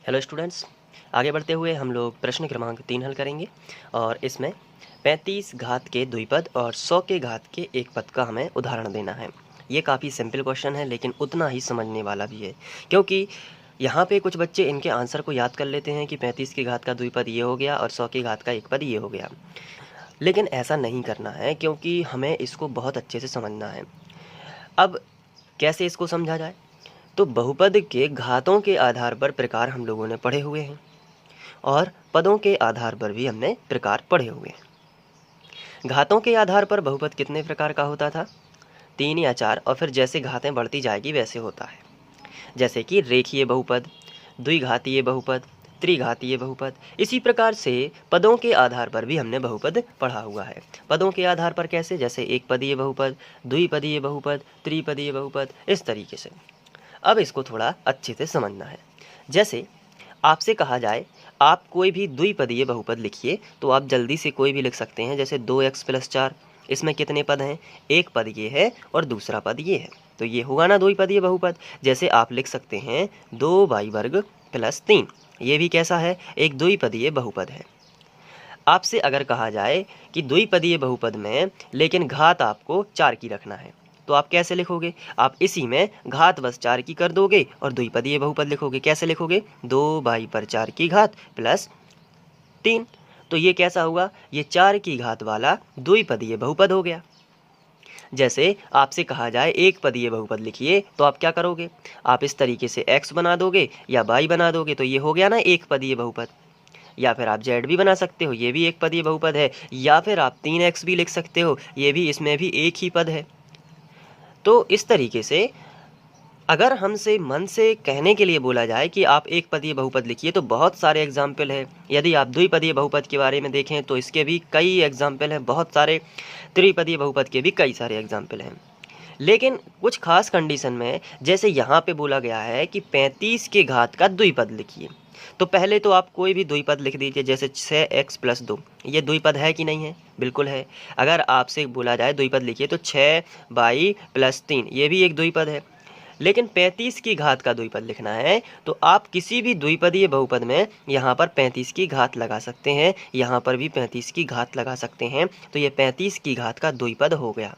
Hello students, आगे बढ़ते हुए हम लोग प्रश्न क्रमांक 3 हल करेंगे और इसमें 35 घात के द्विपद और 100 के घात के एक पद का हमें उदाहरण देना है। ये काफ़ी सिंपल क्वेश्चन है लेकिन उतना ही समझने वाला भी है, क्योंकि यहाँ पे कुछ बच्चे इनके आंसर को याद कर लेते हैं कि 35 की घात का द्विपद ये हो गया और 100 की घात का एक पद ये हो गया। लेकिन ऐसा नहीं करना है, क्योंकि हमें इसको बहुत अच्छे से समझना है। अब कैसे इसको समझा जाए? तो बहुपद के घातों के आधार पर प्रकार हम लोगों ने पढ़े हुए हैं और पदों के आधार पर भी हमने प्रकार पढ़े हुए हैं। घातों के आधार पर बहुपद कितने प्रकार का होता था? 3 या 4, और फिर जैसे घातें बढ़ती जाएगी वैसे होता है। जैसे कि रेखीय बहुपद, द्विघातीय बहुपद, त्रिघातीय बहुपद। इसी प्रकार से पदों के आधार पर भी हमने बहुपद पढ़ा हुआ है। पदों के आधार पर कैसे? जैसे एक पदीय बहुपद, द्विपदीय बहुपद, त्रिपदीय बहुपद, इस तरीके से। अब इसको थोड़ा अच्छे से समझना है। जैसे आपसे कहा जाए आप कोई भी द्विपदीय बहुपद लिखिए, तो आप जल्दी से कोई भी लिख सकते हैं। जैसे 2x + 4, इसमें कितने पद हैं? एक पद ये है और दूसरा पद ये है, तो ये होगा ना द्विपदीय बहुपद। जैसे आप लिख सकते हैं 2y² + 3, ये भी कैसा है? एक द्विपदीय बहुपद है। आपसे अगर कहा जाए कि द्विपदीय बहुपद में लेकिन घात आपको 4 की रखना है, तो आप कैसे लिखोगे? आप इसी में घात बस 4 की कर दोगे और द्विपदीय बहुपद लिखोगे। कैसे लिखोगे? 2/4 की घात + 3। तो ये कैसा होगा? ये 4 की घात वाला द्विपदीय बहुपद हो गया। जैसे आपसे कहा जाए एक पदीय बहुपद लिखिए, तो आप क्या करोगे? आप इस तरीके से x बना दोगे या y बना दोगे, तो ये हो गया ना एक पदीय बहुपद। या फिर आप z भी बना सकते हो, ये भी एक पदीय बहुपद है। या फिर आप 3x भी लिख सकते हो, ये भी, इसमें भी एक ही पद है। तो इस तरीके से अगर हमसे मन से कहने के लिए बोला जाए कि आप एक पदीय बहुपद लिखिए, तो बहुत सारे एग्जाम्पल है। यदि आप द्विपदीय बहुपद के बारे में देखें तो इसके भी कई एग्जाम्पल हैं, बहुत सारे। त्रिपदीय बहुपद के भी कई सारे एग्जाम्पल हैं। लेकिन कुछ खास कंडीशन में, जैसे यहाँ पे बोला गया है कि 35 के घात का द्विपद लिखिए, तो पहले तो आप कोई भी द्विपद लिख दीजिए। जैसे 6x + 2, ये द्विपद है कि नहीं है? बिल्कुल है। अगर आपसे बोला जाए द्विपद लिखिए, तो 6y + 3, ये भी एक द्विपद है। लेकिन 35 की घात का द्विपद लिखना है, तो आप किसी भी द्विपदीय बहुपद में यहाँ पर 35 की घात लगा सकते हैं, यहाँ पर भी 35 की घात लगा सकते हैं। तो ये 35 की घात का द्विपद हो गया।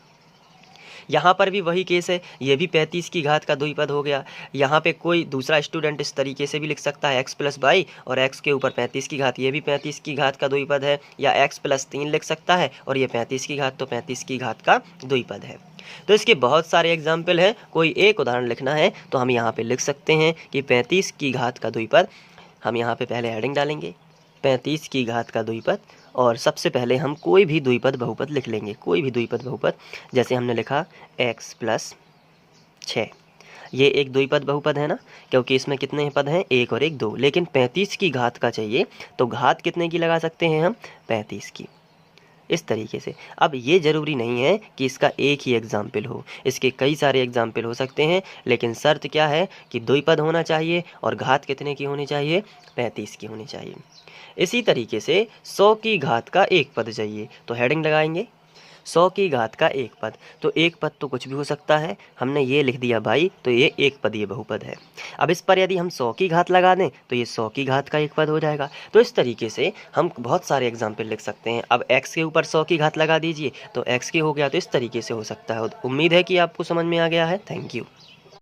यहाँ पर भी वही केस है, ये भी 35 की घात का द्विपद हो गया। यहाँ पे कोई दूसरा स्टूडेंट इस तरीके से भी लिख सकता है x + y और x के ऊपर 35 की घात, ये भी 35 की घात का द्विपद है। या x + 3 लिख सकता है और ये 35 की घात, तो 35 की घात का द्विपद है। तो इसके बहुत सारे एग्जाम्पल हैं। कोई एक उदाहरण लिखना है तो हम यहाँ पे लिख सकते हैं कि 35 की घात का द्विपद। हम यहाँ पे पहले हेडिंग डालेंगे 35 की घात का द्विपद, और सबसे पहले हम कोई भी द्विपद बहुपद लिख लेंगे, कोई भी द्विपद बहुपद। जैसे हमने लिखा x + 6, ये एक द्विपद बहुपद है ना, क्योंकि इसमें कितने पद हैं? एक और एक, दो। लेकिन 35 की घात का चाहिए, तो घात कितने की लगा सकते हैं हम? 35 की। इस तरीके से। अब ये ज़रूरी नहीं है कि इसका एक ही एग्जाम्पल हो, इसके कई सारे एग्जाम्पल हो सकते हैं। लेकिन शर्त क्या है कि द्विपद होना चाहिए और घात कितने की होनी चाहिए? 35 की होनी चाहिए। इसी तरीके से 100 की घात का एक पद चाहिए, तो हेडिंग लगाएंगे 100 की घात का एक पद। तो एक पद तो कुछ भी हो सकता है, हमने ये लिख दिया भाई, तो ये एक पदीय बहुपद है। अब इस पर यदि हम 100 की घात लगा दें तो ये 100 की घात का एक पद हो जाएगा। तो इस तरीके से हम बहुत सारे एग्जाम्पल लिख सकते हैं। अब x के ऊपर 100 की घात लगा दीजिए, तो x के हो गया। तो इस तरीके से हो सकता है। उम्मीद है कि आपको समझ में आ गया है। Thank you.